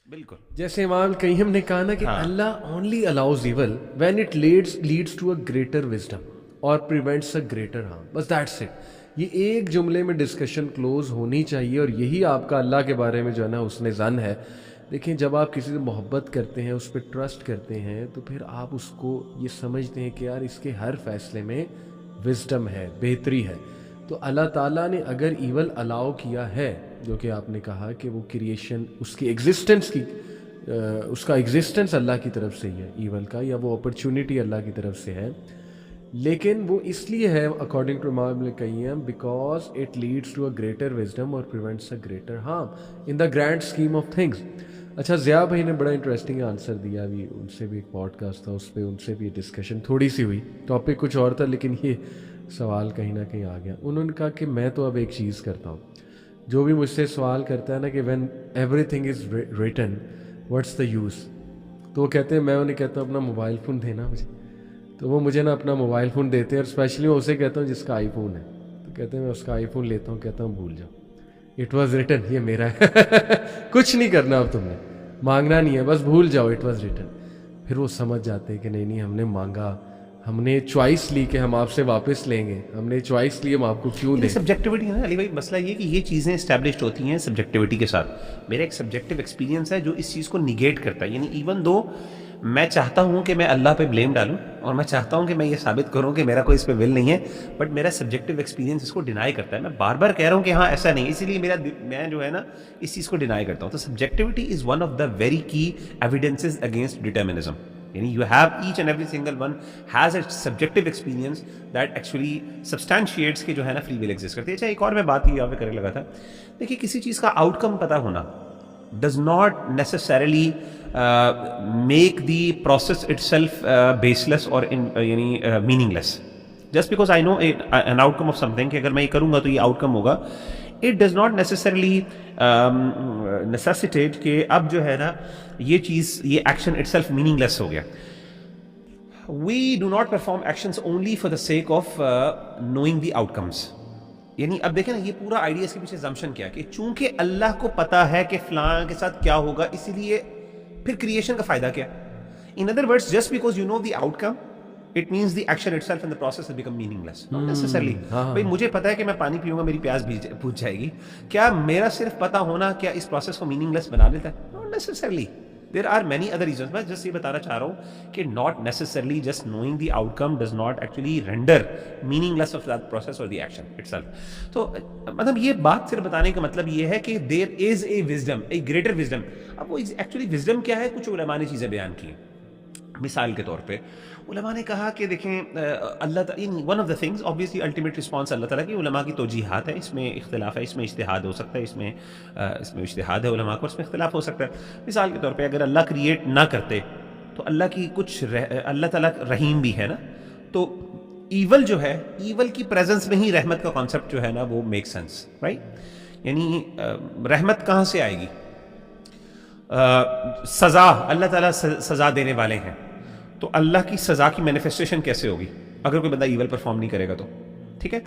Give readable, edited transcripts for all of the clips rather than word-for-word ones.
بالکل. جیسے امام القیم نے کہا نا کہ Allah only allows evil when it leads to a greater wisdom اور پریونٹس اے گریٹر ہارم. بس دیٹس اٹ. یہ ایک جملے میں ڈسکشن کلوز ہونی چاہیے, اور یہی آپ کا اللہ کے بارے میں جو ہے نا حسن ظن ہے. دیکھیں جب آپ کسی سے محبت کرتے ہیں, اس پہ ٹرسٹ کرتے ہیں, تو پھر آپ اس کو یہ سمجھتے ہیں کہ یار اس کے ہر فیصلے میں وزڈم ہے, بہتری ہے. تو اللہ تعالیٰ نے اگر ایول الاؤ کیا ہے, جو کہ آپ نے کہا کہ وہ کریشن اس کی ایگزسٹنس کی اس کا ایگزسٹنس اللہ کی طرف سے ہی ہے ایول کا, یا وہ اپرچونٹی اللہ کی طرف سے ہے, لیکن وہ اس لیے ہے اکارڈنگ ٹو امام ابن قیم because it leads to a greater wisdom اور prevents a greater harm in the grand scheme of things. اچھا, ضیاء بھائی نے بڑا انٹرسٹنگ آنسر دیا, ابھی ان سے بھی ایک پوڈ کاسٹ تھا, اس پہ ان سے بھی ڈسکشن تھوڑی سی ہوئی, ٹاپک کچھ اور تھا لیکن یہ سوال کہیں نہ کہیں آ گیا. انہوں نے کہا کہ میں تو اب ایک چیز کرتا ہوں, جو بھی مجھ سے سوال کرتا ہے نا کہ when every thing is written what's the use, تو وہ کہتے ہیں, میں انہیں کہتا ہوں اپنا موبائل فون دینا مجھے, تو وہ مجھے نا اپنا موبائل فون دیتے ہیں, اور اسپیشلی میں اسے کہتا ہوں جس کا آئی فون ہے, تو کہتے ہیں میں اس کا آئی فون لیتا ہوں, کہتا ہوں بھول جاؤ, اٹ واز ریٹن, یہ میرا ہے, کچھ نہیں کرنا اب تم نے, مانگنا نہیں ہے, بس بھول جاؤ, اٹ واز ریٹن. پھر وہ سمجھ جاتے ہیں کہ نہیں ہم نے مانگا, ہم نے چوائس لی کہ ہم آپ سے واپس لیں گے, ہم نے چوائس لی ہم آپ کو کیوں دیں. سبجیکٹیوٹی ہے نا علی بھائی, مسئلہ یہ کہ یہ چیزیں اسٹیبلشڈ ہوتی ہیں سبجیکٹیوٹی کے ساتھ. میرا ایک سبجیکٹیو ایکسپیرینس ہے جو اس چیز کو نیگیٹ کرتا ہے. یعنی ایون دو میں چاہتا ہوں کہ میں اللہ پہ بلیم ڈالوں, اور میں چاہتا ہوں کہ میں یہ ثابت کروں کہ میرا کوئی اس پہ ول نہیں ہے, بٹ میرا سبجیکٹیو ایکسپیرینس اس کو ڈینائی کرتا ہے. میں بار بار کہہ رہا ہوں کہ ہاں ایسا نہیں, اسی لیے میں جو ہے نا اس چیز کو ڈینائی کرتا ہوں. تو subjectivity is one of the very کی ایویڈنسز اگینسٹ ڈیٹرمنزم. یعنی you have each and every single one has a subjective experience that actually substantiates کہ جو ہے نا free will exist کرتی ہے. اچھا, ایک اور میں بات یہاں پہ کرنے لگا تھا, دیکھیے کسی چیز کا آؤٹ کم پتہ ہونا does not necessarily make the process itself baseless or یعنی meaningless. Just because I know an outcome of something کہ اگر میں یہ کروں گا تو یہ آؤٹ کم ہوگا, it does not necessarily necessitate کہ اب جو ہے نا یہ چیز, یہ ایکشن اٹ سیلف میننگ لیس ہو گیا. We do not perform actions only for the sake of knowing the outcomes. یعنی اب دیکھیں نا یہ پورا آئیڈیا اس کے پیچھے assumption کیا کہ چونکہ اللہ کو پتا ہے کہ فلاں کے ساتھ کیا ہوگا, اسی لیے پھر کریشن کا فائدہ کیا. In other words, just because you know the outcome, it means the action itself and the process has become meaningless. Not necessarily. بھائی مجھے پتا ہے کہ میں پانی پیوں گا میری پیاس بجھ جائے گی, کیا میرا صرف پتا ہونا کیا اس پروسیس کو meaningless بنا دیتا ہے؟ Not necessarily. There are many other reasons. میں جسٹ یہ بتانا چاہ رہا ہوں کہ not necessarily just knowing the outcome does not actually render meaningless of that process or the action itself. تو مطلب یہ بات صرف بتانے کا مطلب یہ ہے کہ there is a wisdom, a greater wisdom. اب وہ actually wisdom کیا ہے, کچھ علماء نے چیزیں بیان کی ہیں. مثال کے طور پہ علماء نے کہا کہ دیکھیں اللہ تعالیٰ one of the things obviously ultimate response اللہ تعالیٰ کی علماء کی توجیحات ہیں, اس میں اختلاف ہے, اس میں اجتہاد ہو سکتا ہے, اس میں اجتہاد ہے علماء کو, اس میں اختلاف ہو سکتا ہے. مثال کے طور پہ اگر اللہ کریٹ نہ کرتے تو اللہ کی کچھ اللہ تعالیٰ رحیم بھی ہے نا, تو ایول جو ہے, ایول کی پریزنس میں ہی رحمت کا کانسیپٹ جو ہے نا وہ میک سینس, رائٹ. یعنی رحمت کہاں سے آئے گی, سزا, اللہ تعالیٰ سزا دینے والے ہیں, تو اللہ کی سزا کی مینیفیسٹیشن کیسے ہوگی اگر کوئی بندہ ایول پرفارم نہیں کرے گا تو, ٹھیک ہے.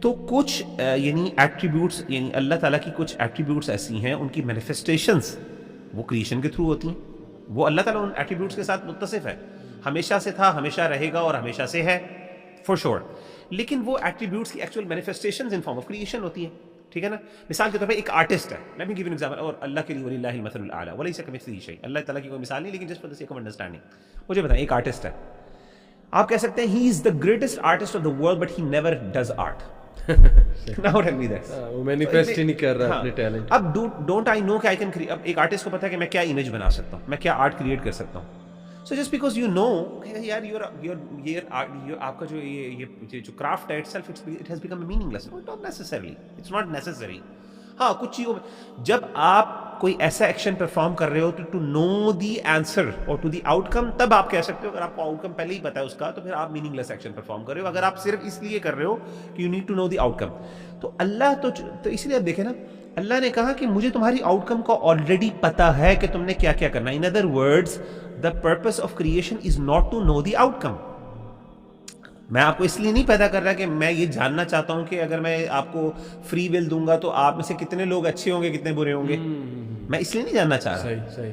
تو کچھ یعنی ایٹریبیوٹس, یعنی اللہ تعالیٰ کی کچھ ایٹریبیوٹس ایسی ہیں ان کی مینیفیسٹیشنز وہ کریشن کے تھرو ہوتی ہیں. وہ اللہ تعالیٰ ان ایٹریبیوٹس کے ساتھ متصف ہے, ہمیشہ سے تھا, ہمیشہ رہے گا اور ہمیشہ سے ہے فور شور, لیکن وہ ایٹریبیوٹس کی actual manifestations in form of creation ہوتی ہیں, ٹھیک ہے نا. مثال کے طور پہ ایک آرٹسٹ ہے, let me give an example, اور اللہ کے لیے وللہ المثل الاعلی ولیس کمثلہ شیء, اللہ تعالیٰ کی کوئی مثال نہیں, لیکن just for the sake of understanding مجھے بتائیں ایک آرٹسٹ ہے, آپ کہہ سکتے ہیں he is the greatest artist of the world but he never does art. Now tell me that. وہ مینیفیسٹ ہی نہیں کر رہا اپنے ٹیلنٹ. اب ڈونٹ آئی نو کہ آئی کین, اب ایک آرٹسٹ کو پتا ہے کہ میں کیا امیج بنا سکتا ہوں, میں کیا آرٹ کریٹ کر سکتا ہوں. So just because you know یار آپ کا جو کرافٹ ہے itself it has become meaningless. No, not necessarily. It's not necessary. ہاں کچھ چیزوں میں جب آپ کوئی ایسا ایکشن پرفارم کر رہے ہو ٹو نو دی آنسر اور ٹو دی آؤٹ کم, تب آپ کہہ سکتے ہو. اگر آپ کو آؤٹ کم پہلے ہی پتا ہے اس کا تو پھر آپ میننگ لیس ایکشن پرفارم کر رہے ہو. اگر آپ صرف اس لیے کر رہے ہو کہ you need to know the outcome, تو اللہ تو اس لیے آپ دیکھیں نا, اللہ نے کہا کہ مجھے تمہاری آؤٹ کم کو آلریڈی پتا ہے کہ تم نے کیا کیا کرنا ہے. In other words the purpose of creation is not to know the outcome. میں آپ کو اس لیے نہیں پیدا کر رہا کہ میں یہ جاننا چاہتا ہوں کہ اگر میں آپ کو فری ول دوں گا تو آپ میں سے کتنے لوگ اچھے ہوں گے کتنے برے ہوں گے, میں اس لیے نہیں جاننا چاہ رہا. صحیح.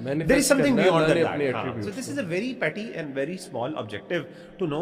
There is something beyond that. So this is a very petty and very small objective to know,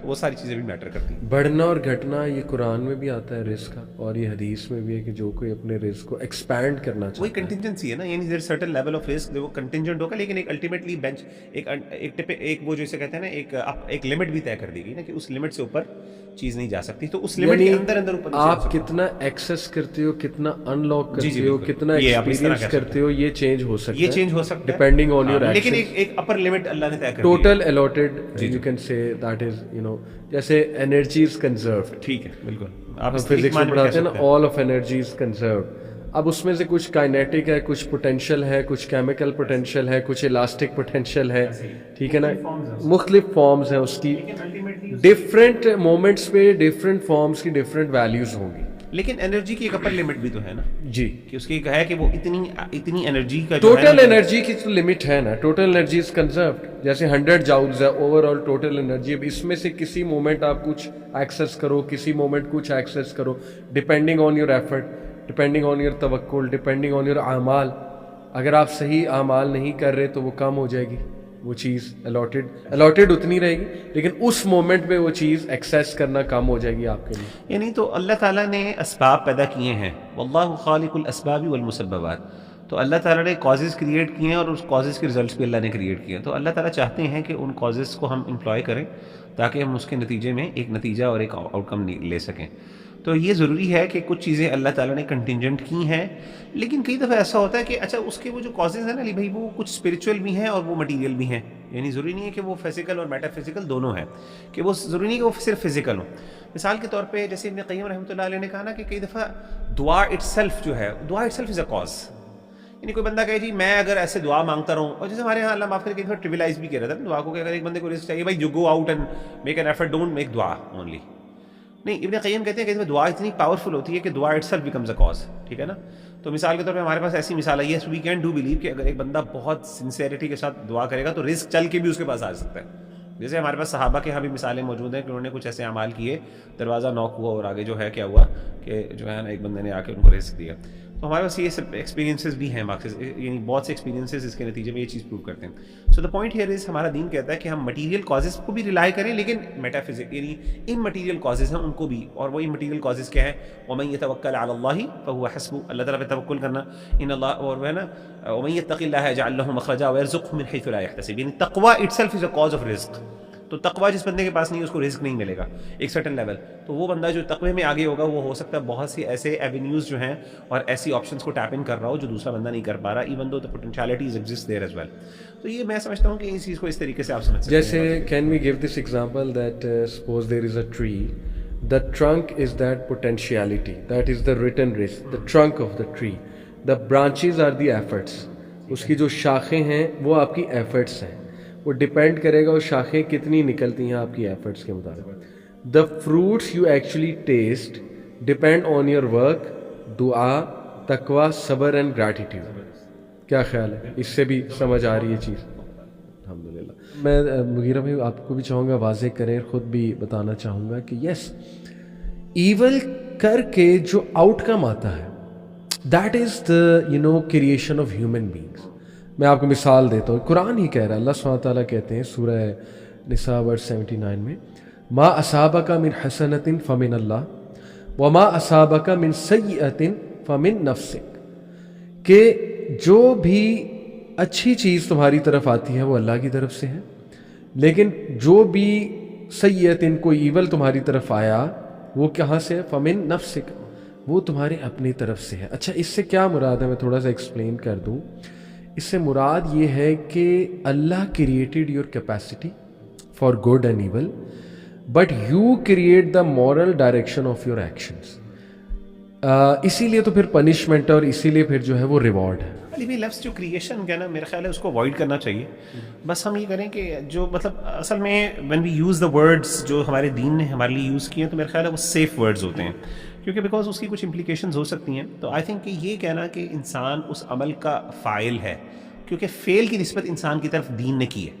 تو وہ ساری چیزیں بھی میٹر کرتی ہیں. بڑھنا اور گھٹنا یہ قرآن میں بھی آتا ہے رزق کا, اور یہ حدیث میں بھی ہے کہ جو کوئی اپنے رزق کو ایکسپینڈ کرنا چاہتا وہی کنٹینجنسی ہے نا, یعنی there certain level of risk وہ کنٹینجنٹ ہوگا, لیکن ایک الٹیمیٹلی بینچ ایک وہ جیسے کہتے ہیں نا ایک لمٹ بھی طے کر دی گئی نا کہ اس لمٹ سے اوپر چیز نہیں جا سکتی, تو اس لمٹ کے اندر اوپر آپ کتنا ایکسیس کرتے ہو, کتنا ان لاک کرتے ہو, کتنا ایکسپیرینس کرتے ہو, یہ چینج ہو سکتا ہے, یہ چینج ہو سکتا ہے ڈیپینڈنگ آن یور ایکشن. لیکن ایک اپر لمٹ اللہ نے طے کر دی, total allotted you can say that is جیسے انرجی از کنزروڈ. ٹھیک ہے بالکل, آپ فزکس میں پڑھاتے ہیں نا آل آف انرجی از کنزروڈ. اب اس میں سے کچھ کائنیٹک ہے, کچھ پوٹینشیل ہے, کچھ کیمیکل پوٹینشیل ہے, کچھ الاسٹک پوٹینشیل ہے, ٹھیک ہے نا, مختلف فارمز ہیں اس کی, ڈفرینٹ مومنٹس پہ ڈفرینٹ فارمز کی ڈفرینٹ ویلیوز ہوں گی. لیکن انرجی کی ایک اپر لمٹ بھی تو ہے نا جی, کہ اس کی ایک ہے کہ وہ اتنی انرجی کا ٹوٹل انرجی کی تو لمٹ ہے نا, ٹوٹل انرجی از کنزروڈ. جیسے 100 جاؤلز ہے اوور آل ٹوٹل انرجی. اب اس میں سے کسی مومنٹ آپ کچھ ایکسیس کرو, کسی مومنٹ کچھ ایکسیس کرو, depending on your effort, depending on your توکل, ڈپینڈنگ آن یور اعمال. اگر آپ صحیح اعمال نہیں کر رہے تو وہ کم ہو جائے گی, وہ چیز الاٹڈ اتنی رہے گی, لیکن اس مومنٹ پہ وہ چیز ایکسیس کرنا کم ہو جائے گی آپ کے لیے. یعنی تو اللہ تعالیٰ نے اسباب پیدا کیے ہیں, واللہ خالق الاسباب والمسببات, تو اللہ تعالیٰ نے کازز کریٹ کیے ہیں اور اس کازز کے ریزلٹس بھی اللہ نے کریٹ کیے ہیں. تو اللہ تعالیٰ چاہتے ہیں کہ ان کازز کو ہم امپلوائے کریں تاکہ ہم اس کے نتیجے میں ایک نتیجہ اور ایک آؤٹ کم لے سکیں. تو یہ ضروری ہے کہ کچھ چیزیں اللہ تعالیٰ نے کنٹینجنٹ کی ہیں, لیکن کئی دفعہ ایسا ہوتا ہے کہ اچھا اس کے وہ جو کازز ہیں نا علی بھائی, وہ کچھ اسپریچول بھی ہیں اور وہ مٹیریل بھی ہیں. یعنی ضروری نہیں ہے کہ وہ فزیکل اور میٹا فزیکل دونوں ہیں, کہ وہ ضروری نہیں کہ وہ صرف فزیکل ہوں. مثال کے طور پہ جیسے ابن قیم رحمۃ اللہ علیہ نے کہا نا کہ کئی دفعہ دعا اٹ سیلف جو ہے, دعا it self is a cause. یعنی کوئی بندہ کہے جی میں اگر ایسے دعا مانگتا رہوں, اور جیسے ہمارے یہاں اللہ معاف کرے کئی دفعہ ٹریولائز بھی کیا رہتا ہے دعا کو, کہ اگر ایک بندے کو رزق چاہیے بھائی جو go out and make an effort, don't make دعا اونلی. نہیں, ابن قیم کہتے ہیں کہ دعا اتنی پاورفل ہوتی ہے کہ دعا it self becomes a cause. ٹھیک ہے نا, تو مثال کے طور پہ ہمارے پاس ایسی مثال ہے, یس وی کین ڈو بلیو کہ اگر ایک بندہ بہت سنسیئرٹی کے ساتھ دعا کرے گا تو رزق چل کے بھی اس کے پاس آ سکتا ہے. جیسے ہمارے پاس صحابہ کے یہاں بھی مثالیں موجود ہیں کہ انہوں نے کچھ ایسے اعمال کیے, دروازہ نوک ہوا اور آگے جو ہے کیا ہوا کہ جو ہے نا ایک بندے نے آ کے ان کو رزق دیا. تو ہمارے پاس یہ سب ایکسپیرینسز بھی ہیں, یعنی بہت سے ایکسپیرینسز اس کے نتیجے میں یہ چیز پروو کرتے ہیں. سو دا پوائنٹ ہیئر از, ہمارا دین کہتا ہے کہ ہم مٹیریل کازز کو بھی ریلائی کریں, لیکن میٹا فزک یعنی ان مٹیریل کازز ہیں ان کو بھی. اور وہ ان مٹیریل کازز کیا ہے, وَمَن يَتَوَكَّلْ عَلَى اللَّهِ فَهُوَ حَسْبُهُ, اللہ تعالیٰ پہ توکل کرنا. ان اللہ, اور وہ ہے نا وَمَن يَتَّقِ اللَّهَ يَجْعَل لَهُ مَخْرَجًا وَيَرْزُقْهُ مِنْ حَيْثُ لَا يَحْتَسِبُ. یعنی تقویٰ itself is a cause of رزق. تو تقویٰ جس بندے کے پاس نہیں اس کو رزق نہیں ملے گا ایک سرٹن لیول. تو وہ بندہ جو تقوی میں آگے ہوگا وہ ہو سکتا ہے بہت سی ایسے ایونیوز جو ہیں اور ایسی آپشنس کو ٹیپ ان کر رہا ہو جو دوسرا بندہ نہیں کر پا رہا, even though the potentialities exist there as well. تو یہ میں سمجھتا ہوں کہ اس چیز کو اس طریقے سے آپ سمجھ سکتے ہیں. جیسے can we give this example that suppose there is a tree, the trunk is that potentiality, that is the written risk, the trunk of the tree, the branches are the efforts. اس کی جو شاخیں ہیں وہ آپ کی efforts ہیں, وہ depend کرے گا وہ شاخیں کتنی نکلتی ہیں آپ کی ایفرٹس کے مطابق. the fruits you actually taste depend on your work, دعا, تقوی, صبر and gratitude. کیا خیال ہے, اس سے بھی سمجھ آ رہی ہے چیز؟ الحمدللہ. میں مغیرہ بھائی آپ کو بھی چاہوں گا واضح کریں, خود بھی بتانا چاہوں گا کہ یس, ایول کر کے جو آؤٹ کم آتا ہے that is the creation of human beings. میں آپ کو مثال دیتا ہوں, قرآن ہی کہہ رہا ہے, اللہ سبحانہ تعالیٰ کہتے ہیں سورہ نساء ورس 79 میں, ما اصابک من حسنۃ فمن اللہ وما اصابک من سیئۃ فمن نفسک, کہ جو بھی اچھی چیز تمہاری طرف آتی ہے وہ اللہ کی طرف سے ہے, لیکن جو بھی سیئۃ کوئی ایول تمہاری طرف آیا وہ کہاں سے ہے, فمن نفسک, وہ تمہارے اپنی طرف سے ہے. اچھا اس سے کیا مراد ہے, میں تھوڑا سا ایکسپلین کر دوں. اس سے مراد یہ ہے کہ Allah created your capacity for good and evil, but you create the moral direction of your actions. اسی لیے تو پھر پنشمنٹ اور اسی لیے پھر جو ہے وہ ریوارڈ ہے. علی بھائی لفظ جو کریشن کا نا میرا خیال ہے اس کو اوائڈ کرنا چاہیے. بس ہم یہ کریں کہ جو مطلب اصل میں when we use the words جو ہمارے دین نے ہمارے لیے یوز کیے ہیں تو میرا خیال ہے وہ سیف ورڈز ہوتے ہیں, کیونکہ بیکاز اس کی کچھ امپلیکیشنز ہو سکتی ہیں. تو آئی تھنک کہ یہ کہنا کہ انسان اس عمل کا فاعل ہے, کیونکہ فعل کی نسبت انسان کی طرف دین نے کی ہے,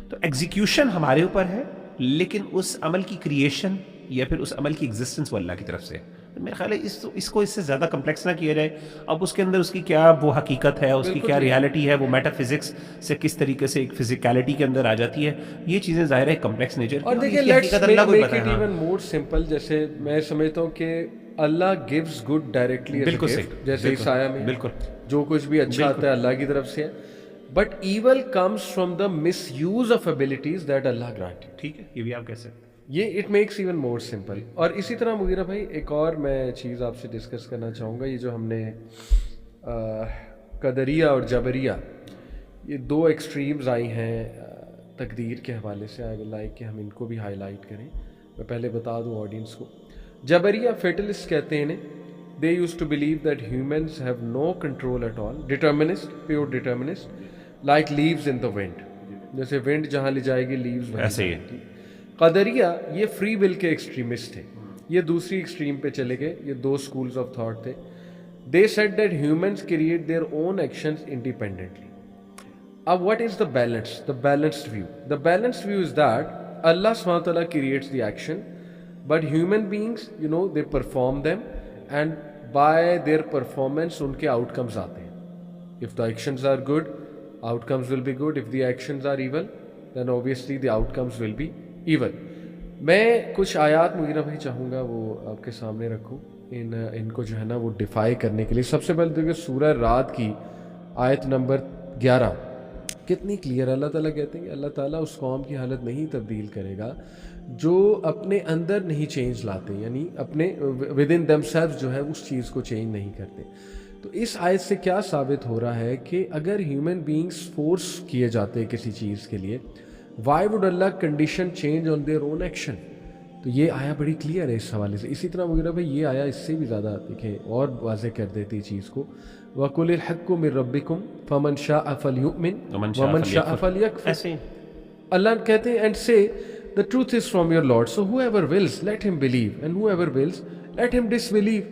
تو ایگزیکیوشن ہمارے اوپر ہے, لیکن اس عمل کی کریشن یا پھر اس عمل کی ایگزسٹنس وہ اللہ کی طرف سے ہے. میرا خیال ہے اس کو اس سے زیادہ کمپلیکس نہ کیا جائے. اب اس کے اندر اس کی کیا وہ حقیقت ہے, اس کی کیا ریالٹی ہے, وہ میٹا فزکس سے کس طریقے سے ایک فزیکلٹی کے اندر آ جاتی ہے, یہ چیزیں ظاہر ہے کمپلیکس نیچر. اور دیکھیں let's make it even more simple. جیسے میں سمجھتا ہوں کہ اللہ گیوز گڈ ڈائریکٹلی, بالکل صحیح, جیسے عیسائیہ میں بالکل جو کچھ بھی اچھا آتا ہے اللہ کی طرف سے ہے, but evil comes from the misuse of abilities that اللہ گرانٹیڈ. ٹھیک ہے, یہ بھی آپ کہہ سکتے ہیں. یہ it makes even more simple. اور اسی طرح مغیرہ بھائی ایک اور میں چیز آپ سے ڈسکس کرنا چاہوں گا. یہ جو ہم نے قدریہ اور جبریہ, یہ دو ایکسٹریمز آئی ہیں تقدیر کے حوالے سے. آئی ول لائک کہ ہم ان کو بھی ہائی لائٹ کریں. میں پہلے بتا دوں آڈینس کو, جبریہ فیٹلسٹ کہتے ہیں انہیں. They use to believe that humans have no control at all, determinist, pure determinist, like leaves in the wind. جیسے ونڈ جہاں لے جائے گی لیوز ایسے ہی. قدریہ یہ فری ول کے ایکسٹریمسٹ تھے, یہ دوسری ایکسٹریم پہ چلے گئے. یہ دو اسکولز آف تھاٹ تھے. They said that humans create their own actions independently. اب what is the balance, the balanced view? The balanced view is that Allah سبحانہ وتعالیٰ creates the action, but human beings you know they perform them, and by their performance ان کے outcomes آتے ہیں. If the actions are good, outcomes will be good. If the actions are evil, then obviously the outcomes will be even. میں کچھ آیات مغیرہ بھائی چاہوں گا وہ آپ کے سامنے رکھوں ان کو جو ہے نا وہ ڈیفائی کرنے کے لیے. سب سے پہلے دیکھیں سورہ رات کی آیت نمبر 11 کتنی کلیئر. اللہ تعالیٰ کہتے ہیں کہ اللہ تعالیٰ اس قوم کی حالت نہیں تبدیل کرے گا جو اپنے اندر نہیں چینج لاتے, یعنی اپنے ود ان دیم سیلف جو ہے اس چیز کو چینج نہیں کرتے. تو اس آیت سے کیا ثابت ہو رہا ہے کہ اگر ہیومن بینگس فورس کیے جاتے کسی چیز کے لیے, why would Allah condition change on their own action. تو یہ آیا بڑی کلیئر ہے اس حوالے سے. اسی طرح وغیرہ بھائی یہ آیا اس سے بھی زیادہ دیکھیں اور واضح کر دیتی چیز کو. وَقُلِ الْحَقُّ مِن رَبِّكُمْ فَمَنْ شَاءَ فَلْيُؤْمِنْ وَمَنْ شَاءَ فَلْيَكْفُرْ. اللہ کہتے ہیں and say the truth is from your Lord, so whoever wills let him believe and whoever wills let him disbelieve.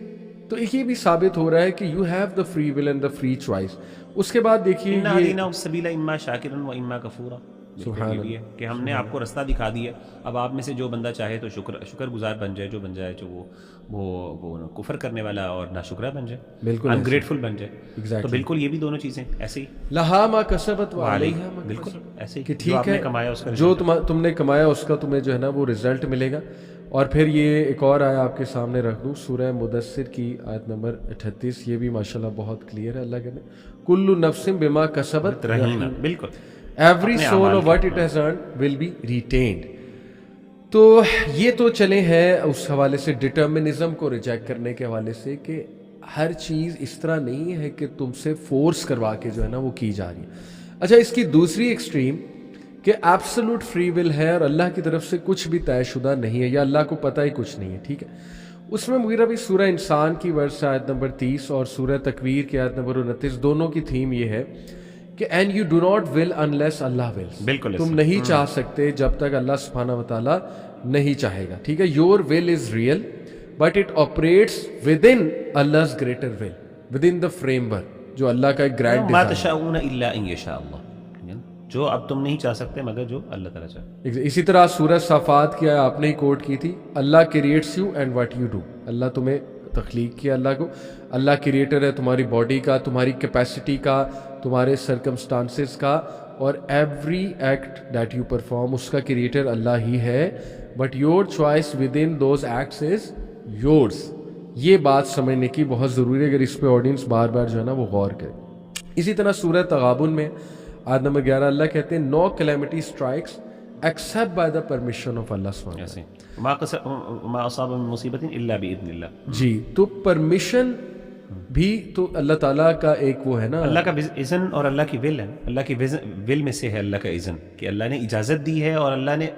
تو یہ بھی ثابت ہو رہا ہے کہ you have the free will and the free choice. اس کے بعد دیکھیے السبیل اما شاکرا و اما کفورا. سبحان اللہ, کہ ہم نے آپ کو رستہ دکھا دیا. اب آپ میں سے جو بندہ چاہے تو شکر گزار بن جائے, جو بن جائے جو وہ کفر کرنے والا اور ناشکرہ بن جائے, بالکل انگریٹفل بن جائے. تو بالکل یہ بھی دونوں چیزیں ایسے ہی لہا ما کسبت وعلیہا, بالکل ایسے ہی کہ ٹھیک ہے جو تم نے کمایا اس کا تمہیں جو ہے نا وہ رزلٹ ملے گا. اور پھر یہ ایک اور آیا آپ کے سامنے رکھ دوں, سورہ مدثر کی آیت نمبر 38. یہ بھی ماشاءاللہ بہت کلیئر ہے. اللہ کہتے ہیں کل نفس بما کسبت رہینہ, بالکل every soul of what it has earned will be retained. تو یہ تو چلے ہیں اس حوالے سے ڈٹرمنزم کو ریجیکٹ کرنے کے حوالے سے کہ ہر چیز اس طرح نہیں ہے کہ تم سے فورس کروا کے جو ہے نا وہ کی جا رہی ہے. اچھا, اس کی دوسری ایکسٹریم کہ ایبسولوٹ فری ول ہے اور اللہ کی طرف سے کچھ بھی طے شدہ نہیں ہے یا اللہ کو پتہ ہی کچھ نہیں ہے. ٹھیک ہے, اس میں مغیرہ بھی سورہ انسان کی ورس آیت نمبر 30 اور سورہ تکویر کی آیت نمبر 29 دونوں کی تھیم یہ ہے کہ and you do not will unless Allah wills. بالکل, تم نہیں چاہ سکتے جب تک اللہ سبحانہ وتعالیٰ نہیں چاہے گا. ٹھیک ہے, your will is real but it operates with in اللہز greater will, with in the frame work جو اللہ کا ایک گرینڈ ما تشاءون الا ان یشاء اللہ, جو اب تم نہیں چاہ سکتے مگر جو اللہ تعالیٰ چاہے. اسی طرح سورہ صافات کی آپ نے ہی کوٹ کی تھی, Allah creates you and what you do. Allah تمہیں تخلیق کیا, اللہ کو, اللہ کریٹر ہے تمہاری باڈی کا, تمہاری کیپیسٹی کا, تمہارے سرکمسٹانسز کا, اور every act that you perform اس کا کریٹر اللہ ہی ہے. But your choice with in those acts is yours. یہ بات سمجھنے کی بہت ضروری ہے, اگر اس پہ آڈینس بار بار جو ہے نا وہ غور کرے. اسی طرح سورہ تغابن میں آیت نمبر 11 اللہ کہتے ہیں no calamity strikes except by the permission of Allah سبحانہ ما اصاب من مصیبت الا باذن اللہ. جی, تو پرمیشن بھی تو اللہ تعالیٰ کا ایک وہ ہے نا, اللہ کا اذن اور اللہ کی ول ہے. اللہ کی ول میں سے ہے اللہ کا اذن, کہ اللہ نے اجازت دی ہے. اور اللہ نے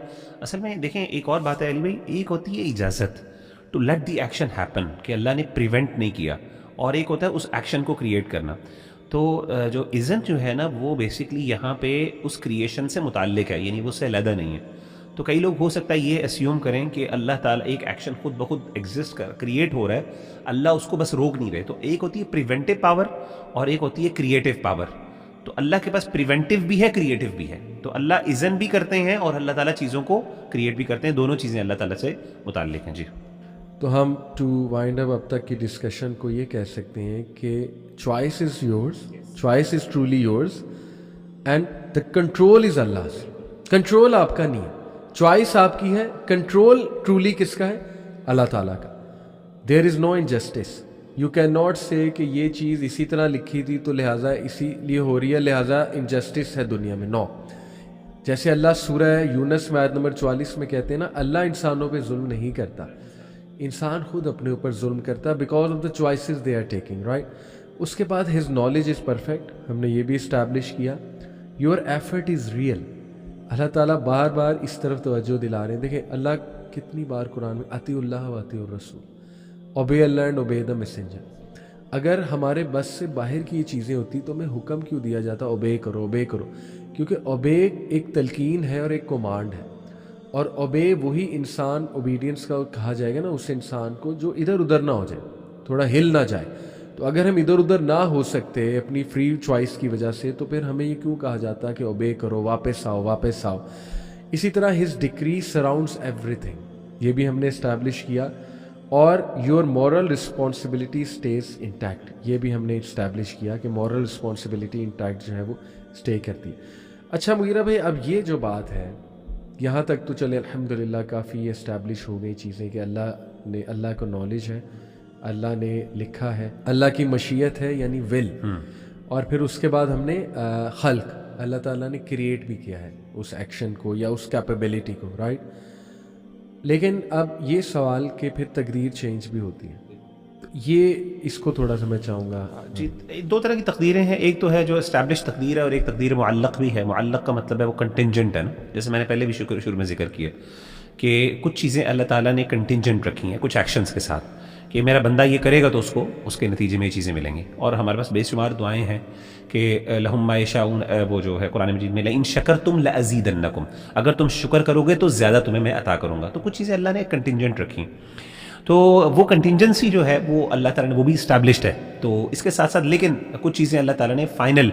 اصل میں دیکھیں ایک اور بات ہے علی بھائی, ایک ہوتی ہے اجازت to let the action happen, کہ اللہ نے پریونٹ نہیں کیا, اور ایک ہوتا ہے اس ایکشن کو کریٹ کرنا. تو جو اذن جو ہے نا وہ بیسکلی یہاں پہ اس کریشن سے متعلق ہے, یعنی وہ اس سے علیحدہ نہیں ہے. تو کئی لوگ ہو سکتا ہے یہ اسیوم کریں کہ اللہ تعالیٰ ایک ایکشن خود بخود ایگزسٹ کریٹ ہو رہا ہے, اللہ اس کو بس روک نہیں رہے. تو ایک ہوتی ہے پریونٹیو پاور اور ایک ہوتی ہے کریٹیو پاور. تو اللہ کے پاس پریونٹیو بھی ہے, کریٹیو بھی ہے. تو اللہ اذن بھی کرتے ہیں اور اللہ تعالیٰ چیزوں کو کریٹ بھی کرتے ہیں. دونوں چیزیں اللہ تعالیٰ سے متعلق ہیں. جی, تو ہم ٹو وائنڈ اپ اب تک کی ڈسکشن کو یہ کہہ سکتے ہیں کہ choice is yours, choice is truly yours and the control is اللہز. Control آپ کا نہیں ہے، چوائس آپ کی ہے، کنٹرول ٹرولی کس کا ہے؟ اللہ تعالیٰ کا. دیر از نو انجسٹس. یو کین ناٹ سے کہ یہ چیز اسی طرح لکھی تھی تو لہٰذا اسی لیے ہو رہی ہے، لہٰذا انجسٹس ہے دنیا میں. نو. جیسے اللہ سورہ یونس میں آیت نمبر 44 میں کہتے ہیں نا، اللہ انسانوں پہ ظلم نہیں کرتا، انسان خود اپنے اوپر ظلم کرتا because of the choices they are taking, right. اس کے بعد ہز نالج از پرفیکٹ، ہم نے یہ بھی اسٹیبلش کیا. Your effort is real. Allah تعالیٰ بار بار اس طرف توجہ دلا رہے ہیں. دیکھیں اللہ کتنی بار قرآن میں اطیع اللہ و اطیع الرسول، obey Allah and obey the messenger. اگر ہمارے بس سے باہر کی یہ چیزیں ہوتی تو ہمیں حکم کیوں دیا جاتا اوبے کرو اوبے کرو؟ کیونکہ اوبے ایک تلقین ہے اور ایک کمانڈ ہے، اور اوبے وہی انسان اوبیڈینس کا کہا جائے گا نا اس انسان کو جو ادھر ادھر نہ ہو جائے، تھوڑا ہل نہ جائے. تو اگر ہم ادھر ادھر نہ ہو سکتے اپنی فری چوائس کی وجہ سے تو پھر ہمیں یہ کیوں کہا جاتا کہ اوبے کرو، واپس آؤ واپس آؤ. اسی طرح ہز ڈکری سراؤنڈس ایوری تھنگ، یہ بھی ہم نے اسٹیبلش کیا. اور your moral responsibility stays intact, یہ بھی ہم نے اسٹیبلش کیا کہ مورل رسپانسبلٹی انٹیکٹ جو ہے وہ اسٹے کرتی ہے. اچھا مغیرہ بھائی، اب یہ جو بات ہے یہاں تک تو چلے الحمدللہ کافی اسٹیبلش ہو گئی چیزیں کہ اللہ کو نالج ہے، اللہ نے لکھا ہے، اللہ کی مشیت ہے یعنی ول، اور پھر اس کے بعد ہم نے خلق، اللہ تعالیٰ نے کریٹ بھی کیا ہے اس ایکشن کو یا اس کیپیبلٹی کو، رائٹ. لیکن اب یہ سوال کہ پھر تقدیر چینج بھی ہوتی ہے، یہ اس کو تھوڑا سا میں چاہوں گا. جی، دو طرح کی تقدیریں ہیں. ایک تو ہے جو اسٹیبلش تقدیر ہے اور ایک تقدیر معلق بھی ہے. معلق کا مطلب ہے وہ کنٹینجنٹ ہے نا، جیسے میں نے پہلے بھی شروع میں ذکر کیا کہ کچھ چیزیں اللہ تعالیٰ نے کنٹینجنٹ رکھی ہیں کچھ ایکشنز کے ساتھ، کہ میرا بندہ یہ کرے گا تو اس کے نتیجے میں یہ چیزیں ملیں گی. اور ہمارے پاس بے شمار دعائیں ہیں کہ لہم ما یشاؤون، وہ جو ہے قرآن مجید میں لئن شکرتم لازیدنکم، اگر تم شکر کرو گے تو زیادہ تمہیں میں عطا کروں گا. تو کچھ چیزیں اللہ نے کنٹینجنٹ رکھی، تو وہ کنٹینجنسی جو ہے وہ اللہ تعالیٰ نے وہ بھی اسٹیبلشڈ ہے. تو اس کے ساتھ ساتھ لیکن کچھ چیزیں اللہ تعالیٰ نے فائنل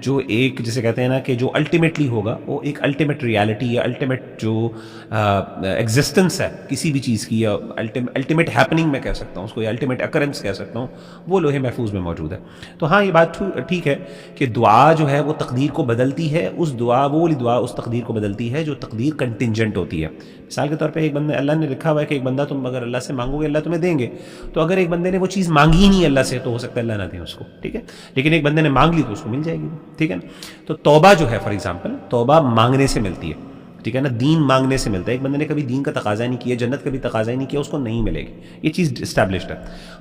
جو ایک جسے کہتے ہیں نا کہ جو الٹیمیٹلی ہوگا، وہ ایک الٹیمیٹ ریالٹی یا الٹیمیٹ جو ایگزسٹنس ہے کسی بھی چیز کی، یا الٹیمیٹ ہیپننگ میں کہہ سکتا ہوں اس کو، یا الٹیمیٹ اکرنس کہہ سکتا ہوں، وہ لوح محفوظ میں موجود ہے. تو ہاں یہ بات ٹھیک ہے کہ دعا جو ہے وہ تقدیر کو بدلتی ہے. وہ والی دعا اس تقدیر کو بدلتی ہے جو تقدیر کنٹینجنٹ ہوتی ہے. مثال کے طور پہ ایک بندے، اللہ نے لکھا ہوا ہے کہ ایک بندہ تم اگر اللہ سے مانگو گے اللہ تمہیں دیں گے، تو اگر ایک بندے نے وہ چیز مانگی ہی نہیں اللہ سے تو ہو سکتا ہے اللہ نہ دیں اس کو، ٹھیک ہے. لیکن ایک بندے نے مانگ لی تو اس کو مل جائے گی، ٹھیک ہے نا. تو توبہ جو ہے فار ایگزامپل، توبہ مانگنے سے ملتی ہے، ٹھیک ہے نا، دین مانگنے سے ملتا ہے. ایک بندے نے کبھی دین کا تقاضا نہیں کیا، جنت کا بھی تقاضا ہی نہیں کیا، اس کو نہیں ملے گی. یہ چیز اسٹیبلشڈ ہے.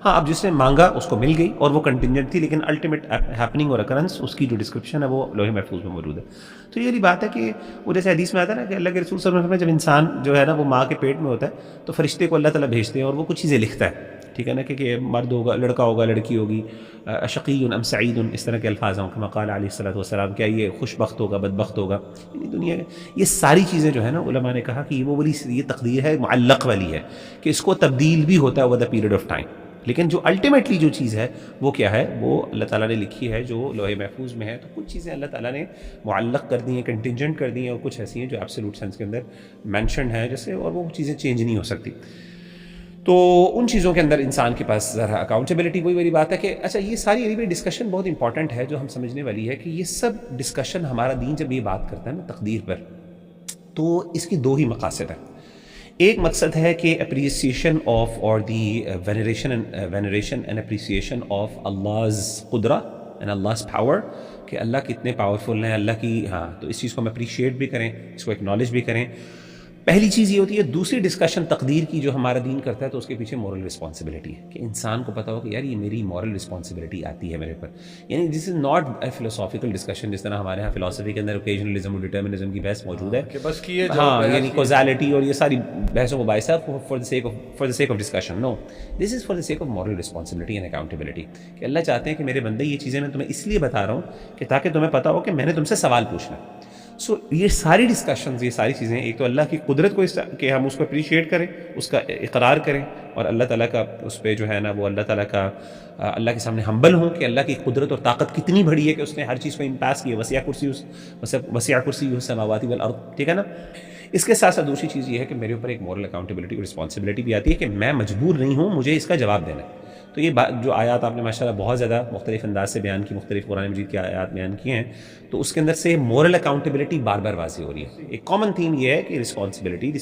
ہاں اب جس نے مانگا اس کو مل گئی اور وہ کنٹینجنٹ تھی، لیکن الٹیمیٹ ہیپننگ اور اکرنس اس کی جو ڈسکرپشن ہے وہ لوح محفوظ میں موجود ہے. تو یہ بات ہے کہ وہ جیسے حدیث میں آتا ہے نا کہ اللہ کے رسول صلی اللہ علیہ وسلم جب انسان جو ہے نا وہ ماں کے پیٹ میں ہوتا ہے تو فرشتے کو اللہ تعالیٰ بھیجتے ہیں اور وہ کچھ چیزیں لکھتا ہے، ٹھیک ہے نا، کہ مرد ہوگا، لڑکا ہوگا، لڑکی ہوگی، شقی ام سعید، اس طرح کے الفاظ ہیں کما قال علیہ الصلوۃ والسلام، کیا یہ خوش بخت ہوگا بدبخت ہوگا. یعنی دنیا کے یہ ساری چیزیں جو ہے نا علماء نے کہا کہ وہ والی یہ تقدیر ہے معلق والی ہے کہ اس کو تبدیل بھی ہوتا ہے over the period of time. لیکن جو الٹیمیٹلی جو چیز ہے وہ کیا ہے، وہ اللہ تعالیٰ نے لکھی ہے جو لوح محفوظ میں ہے. تو کچھ چیزیں اللہ تعالیٰ نے معلق کر دی ہیں، کنٹینجنٹ کر دی ہیں، اور کچھ ایسی ہیں جو ایبسولوٹ سینس کے اندر مینشنڈ ہیں جیسے، اور وہ چیزیں چینج نہیں ہو سکتی. تو ان چیزوں کے اندر انسان کے پاس ذرا اکاؤنٹیبلٹی، وہی والی بات ہے کہ اچھا یہ ساری ڈسکشن بہت امپورٹنٹ ہے جو ہم سمجھنے والی ہے کہ یہ سب ڈسکشن ہمارا دین جب یہ بات کرتا ہے نا تقدیر پر، تو اس کی دو ہی مقاصد ہیں. ایک مقصد ہے کہ اپریسیشن آف اور the veneration and appreciation of Allah's قدرہ اینڈ اللہز پاور، کہ اللہ کتنے پاورفل ہیں، اللہ کی، ہاں، تو اس چیز کو ہم اپریشیٹ بھی کریں، اس کو ایکنالج بھی کریں. پہلی چیز یہ ہوتی ہے. دوسری ڈسکشن تقدیر کی جو ہمارا دین کرتا ہے تو اس کے پیچھے مورل رسپانسبلٹی ہے کہ انسان کو پتہ ہو کہ یار یہ میری مورل رسپانسبلٹی آتی ہے میرے پر. یعنی this is not a philosophical discussion جس طرح ہمارے یہاں فلاسفی کے اندر اوکیجنلزم اور ڈٹرمنزم کی بحث موجود ہے، ہاں، یعنی کوزالٹی اور یہ ساری بحثوں کو باعث for the sake of discussion. No, this is for the sake of moral responsibility and accountability, کہ اللہ چاہتے ہیں کہ میرے بندے یہ چیزیں میں تمہیں اس لیے بتا رہا ہوں کہ تاکہ تمہیں پتہ ہو کہ میں نے تم سے سوال پوچھنا. سو یہ ساری ڈسکشنز، یہ ساری چیزیں، ایک تو اللہ کی قدرت کو کہ ہم اس کو اپریشیٹ کریں، اس کا اقرار کریں، اور اللہ تعالیٰ کا اس پہ جو ہے نا وہ اللہ تعالیٰ کا اللہ کے سامنے ہمبل ہوں کہ اللہ کی قدرت اور طاقت کتنی بڑی ہے کہ اس نے ہر چیز کو امپاس کیا. وسیع کرسی السماوات والارض، ٹھیک ہے نا. اس کے ساتھ ساتھ دوسری چیز یہ ہے کہ میرے اوپر ایک مورل اکاؤنٹیبلٹی اور رسپانسبلٹی بھی آتی ہے کہ میں مجبور نہیں ہوں مجھے اس کا جواب دینا ہے. تو یہ بات جو آیات آپ نے ماشاءاللہ بہت زیادہ مختلف انداز سے بیان کی, مختلف قرآن مجید کی آیات بیان کی ہیں, تو اس کے اندر سے مورل اکاؤنٹیبلٹی بار بار واضح ہو رہی ہے. ایک کامن تھیم یہ ہے کہ رسپانسبلٹی.